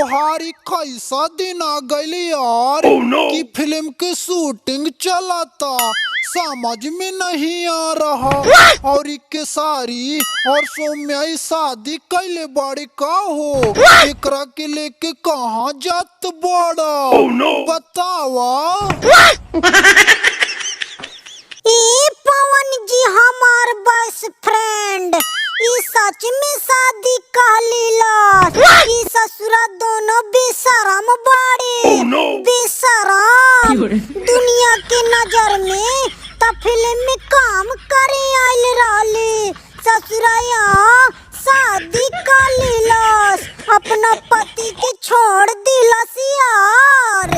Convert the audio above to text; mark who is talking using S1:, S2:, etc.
S1: तोहारी कैसा दिन आ गई यार कि फिल्म की शूटिंग चलाता समझ में नहीं आ रहा। और के सारी और सौम्या शादी कैले बड़ी का हो, एकरा के लेके कहाँ जात बड़ा बतावा।
S2: पवन जी हमार बेस्ट फ्रेंड सच में शादी कर लीला। ससुरा दोनों बेशरम बाड़े बेशरम दुनिया के नजर में त फिल्म में काम करे आइल रहली। ससुरा यहाँ शादी कर लीलस, अपना पति के छोड़ दिलस यार।